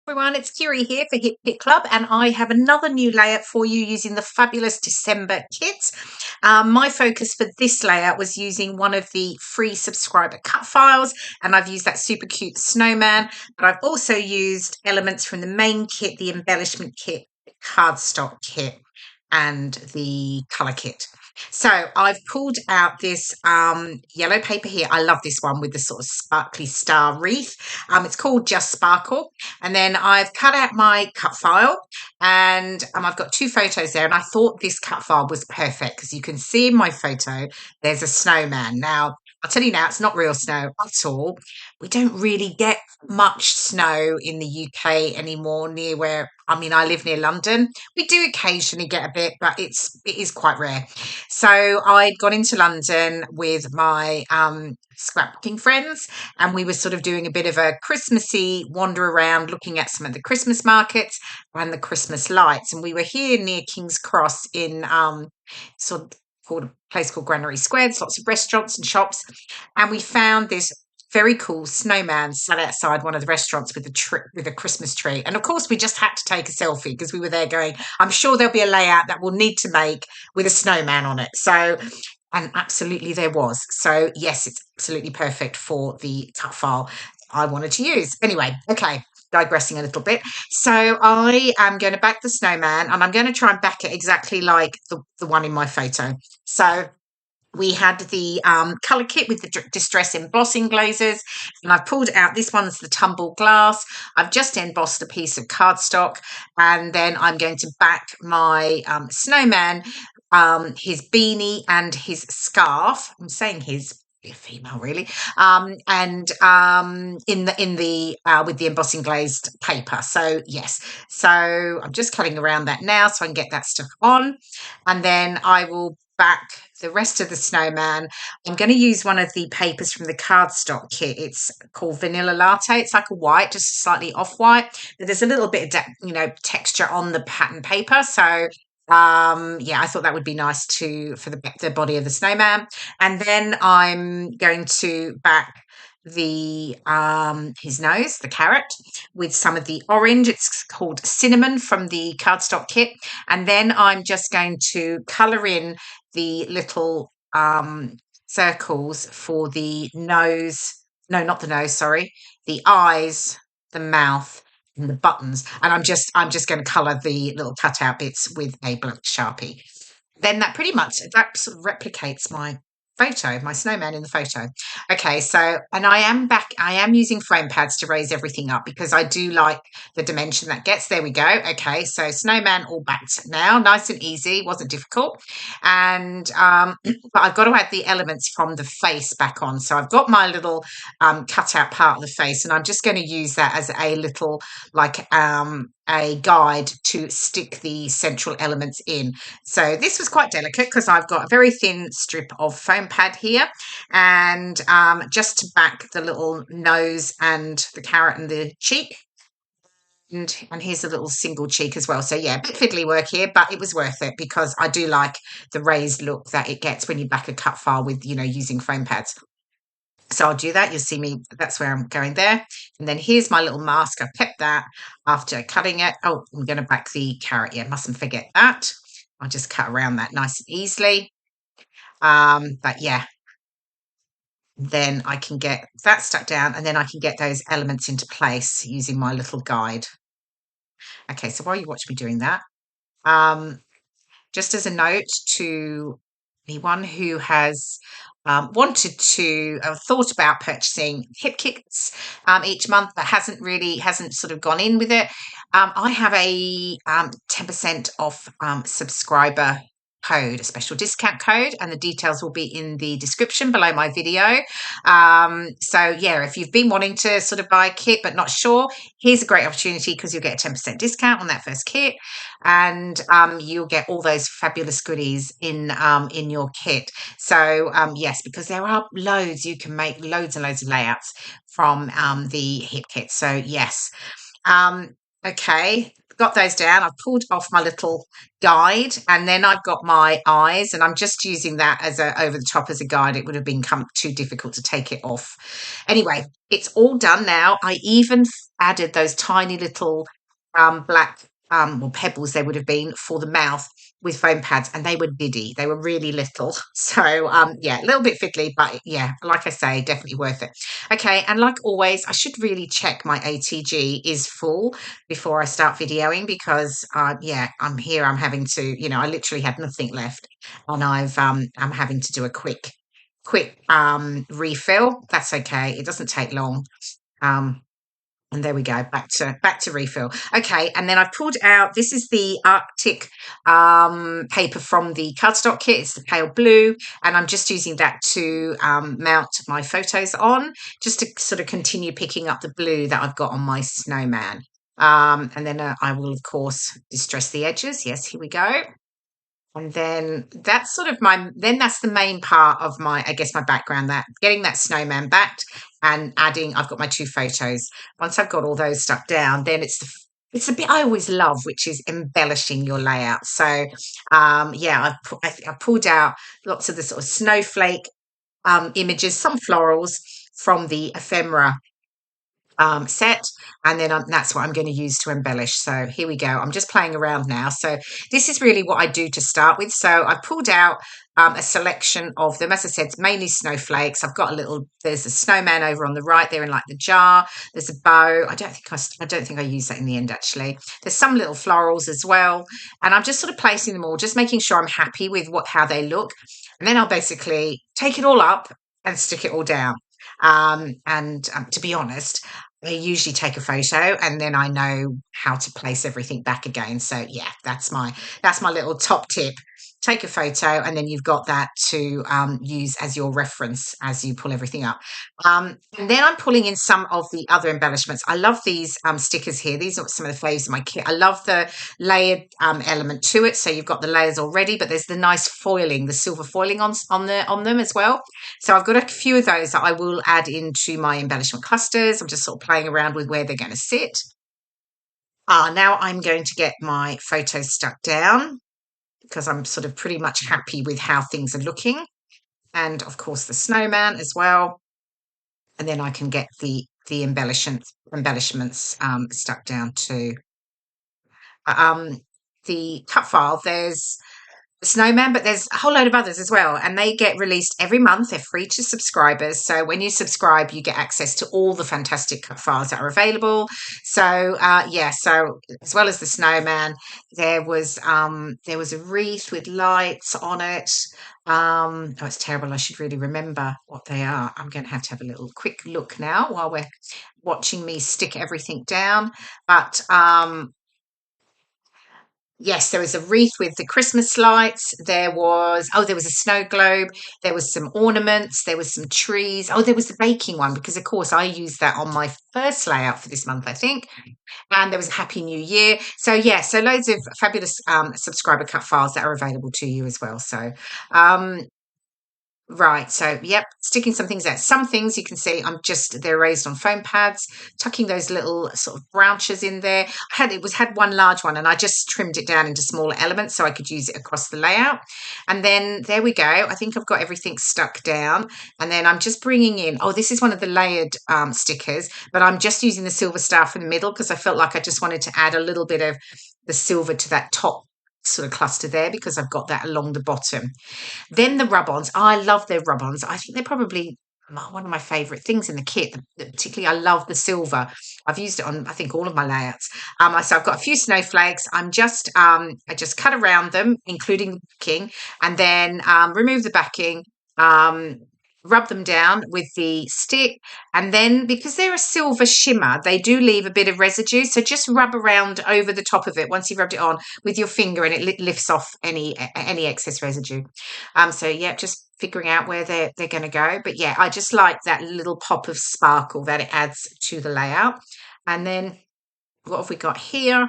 Everyone, it's Kiri here for Hip Kit Club, and I have another new layout for you using the fabulous December kits. My focus for this layout was using one of the free subscriber cut files, and I've used that super cute snowman, but I've also used elements from the main kit, the embellishment kit, the cardstock kit, and the colour kit. So I've pulled out this yellow paper here. I love this one with the sort of sparkly star wreath. It's called Just Sparkle. And then I've cut out my cut file, and I've got two photos there. And I thought this cut file was perfect because you can see in my photo there's a snowman. Now, I'll tell you now, it's not real snow at all. We don't really get much snow in the UK anymore near where, I live near London. We do occasionally get a bit, but it is quite rare. So I'd gone into London with my scrapbooking friends, and we were sort of doing a bit of a Christmassy wander around, looking at some of the Christmas markets and the Christmas lights. And we were here near King's Cross in sort of called a place called Granary Square. There's lots of restaurants and shops, and we found this very cool snowman sat outside one of the restaurants with a Christmas tree. And of course, we just had to take a selfie because we were there going, I'm sure there'll be a layout that we'll need to make with a snowman on it. So, and absolutely there was. So yes, it's absolutely perfect for the cut file I wanted to use. Anyway, okay, digressing a little bit. So I am going to back the snowman, and I'm going to try and back it exactly like the one in my photo. So we had the colour kit with the distress embossing glazes, and I've pulled out, this one's the tumbled glass. I've just embossed a piece of cardstock, and then I'm going to back my snowman, his beanie and his scarf. I'm saying his, a female really, and in the with the embossing glazed paper. So yes, so I'm just cutting around that now so I can get that stuck on, and then I will back the rest of the snowman. I'm going to use one of the papers from the cardstock kit. It's called Vanilla Latte. It's like a white, just slightly off white, but there's a little bit of texture on the pattern paper. So yeah, I thought that would be nice for the body of the snowman. And then I'm going to back the his nose, the carrot, with some of the orange. It's called Cinnamon from the cardstock kit. And then I'm just going to colour in the little circles for the nose. No, not the nose, sorry. The eyes, the mouth, and the buttons. And I'm just going to colour the little cutout bits with a black Sharpie. Then that sort of replicates my photo, my snowman in the photo. Okay, so, and I am using foam pads to raise everything up because I do like the dimension that gets. There we go. Okay, so snowman all backed now, nice and easy, wasn't difficult. And but I've got to add the elements from the face back on. So I've got my little cut out part of the face, and I'm just going to use that as a little, like a guide to stick the central elements in. So this was quite delicate because I've got a very thin strip of foam pad here, and just to back the little nose and the carrot and the cheek. And here's a little single cheek as well. So yeah, a bit fiddly work here, but it was worth it because I do like the raised look that it gets when you back a cut file with, using foam pads. So I'll do that. You'll see me. That's where I'm going there. And then here's my little mask. I've kept that after cutting it. Oh, I'm going to back the carrot. Yeah, mustn't forget that. I'll just cut around that nice and easily. But yeah, then I can get that stuck down, and then I can get those elements into place using my little guide. Okay, so while you watch me doing that, just as a note to anyone who has wanted to thought about purchasing hip kits each month but hasn't sort of gone in with it, I have a 10% off subscriber code, a special discount code, and the details will be in the description below my video. So yeah, if you've been wanting to sort of buy a kit but not sure, here's a great opportunity because you'll get a 10% discount on that first kit, and you'll get all those fabulous goodies in your kit. So yes, because there are loads, you can make loads and loads of layouts from the hip kit. So yes. Okay, got those down. I've pulled off my little guide, and then I've got my eyes, and I'm just using that as over the top as a guide. It would have become too difficult to take it off. Anyway, it's all done now. I even added those tiny little black or pebbles they would have been for the mouth with foam pads, and they were diddy. They were really little. So yeah, a little bit fiddly, but yeah, like I say, definitely worth it. Okay, and like always, I should really check my ATG is full before I start videoing, because yeah, I'm here. I'm having to, I literally had nothing left, and I'm having to do a quick refill. That's okay. It doesn't take long. Um, and there we go, back to refill. Okay, and then I've pulled out, this is the Arctic paper from the cardstock kit. It's the pale blue, and I'm just using that to mount my photos on, just to sort of continue picking up the blue that I've got on my snowman. And then I will, of course, distress the edges. Yes, here we go. And then that's sort of that's the main part of my, I guess, my background, that getting that snowman backed and adding, I've got my 2 photos. Once I've got all those stuck down, then it's the bit I always love, which is embellishing your layout. So, yeah, I pulled out lots of the sort of snowflake images, some florals from the ephemera set, and then that's what I'm going to use to embellish. So here we go. I'm just playing around now. So this is really what I do to start with. So I pulled out a selection of them. As I said, it's mainly snowflakes. I've got there's a snowman over on the right there in like the jar. There's a bow. I don't think I used that in the end, actually. There's some little florals as well, and I'm just sort of placing them all, just making sure I'm happy with how they look, and then I'll basically take it all up and stick it all down. And to be honest, I usually take a photo, and then I know how to place everything back again. So yeah, that's my little top tip. Take a photo, and then you've got that to use as your reference as you pull everything up. And then I'm pulling in some of the other embellishments. I love these stickers here. These are some of the faves in my kit. I love the layered element to it. So you've got the layers already, but there's the nice foiling, the silver foiling on them as well. So I've got a few of those that I will add into my embellishment clusters. I'm just sort of playing around with where they're going to sit. Now I'm going to get my photos stuck down, because I'm sort of pretty much happy with how things are looking. And of course the snowman as well. And then I can get the embellishments stuck down too. The cut file, there's Snowman, but there's a whole load of others as well, and they get released every month. They're free to subscribers, so when you subscribe, you get access to all the fantastic cut files that are available. So yeah, so as well as the snowman, there was a wreath with lights on it. Oh, it's terrible. I should really remember what they are. I'm going to have a little quick look now while we're watching me stick everything down. But yes, there was a wreath with the Christmas lights. There was a snow globe. There was some ornaments. There was some trees. Oh, there was the baking one, because of course I used that on my first layout for this month, I think. And there was a Happy New Year. So yeah, so loads of fabulous subscriber cut files that are available to you as well. So right, so yep, sticking some things out. Some things you can see they're raised on foam pads, tucking those little sort of branches in there. Had one large one, and I just trimmed it down into smaller elements so I could use it across the layout. And then there we go. I think I've got everything stuck down. And then I'm just bringing in, this is one of the layered stickers, but I'm just using the silver star from the middle, because I felt like I just wanted to add a little bit of the silver to that top sort of cluster there, because I've got that along the bottom. Then the rub-ons. I love their rub-ons. I think they're probably one of my favourite things in the kit. Particularly, I love the silver. I've used it on, I think, all of my layouts. So I've got a few snowflakes. I just cut around them, including the backing, and then remove the backing. Rub them down with the stick, and then, because they're a silver shimmer, they do leave a bit of residue, so just rub around over the top of it once you've rubbed it on with your finger, and it lifts off any excess residue. So yeah, just figuring out where they're going to go, but yeah, I just like that little pop of sparkle that it adds to the layout. And then what have we got here?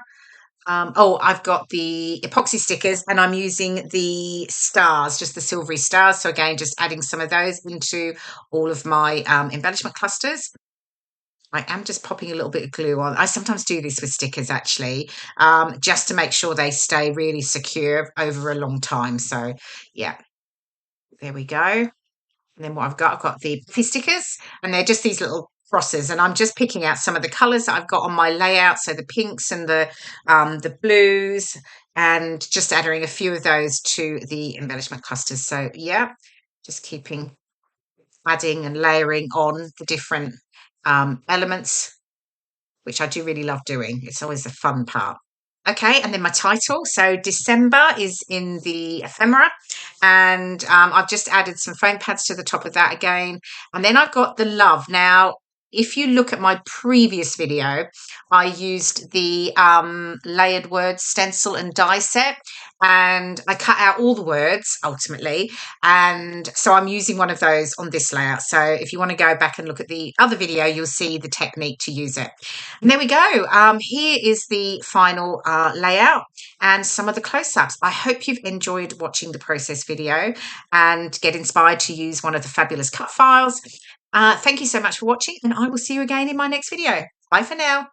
I've got the epoxy stickers, and I'm using the stars, just the silvery stars. So again, just adding some of those into all of my embellishment clusters. I am just popping a little bit of glue on. I sometimes do this with stickers, actually, just to make sure they stay really secure over a long time. So yeah, there we go. And then what I've got the puffy stickers, and they're just these little crosses, and I'm just picking out some of the colours that I've got on my layout, so the pinks and the blues, and just adding a few of those to the embellishment clusters. So yeah, just keeping adding and layering on the different elements, which I do really love doing. It's always the fun part. Okay, and then my title. So December is in the ephemera, and I've just added some foam pads to the top of that again. And then I've got the love. Now, if you look at my previous video, I used the layered words stencil and die set, and I cut out all the words ultimately. And so I'm using one of those on this layout. So if you want to go back and look at the other video, you'll see the technique to use it. And there we go. Here is the final layout and some of the close-ups. I hope you've enjoyed watching the process video and get inspired to use one of the fabulous cut files. Thank you so much for watching, and I will see you again in my next video. Bye for now.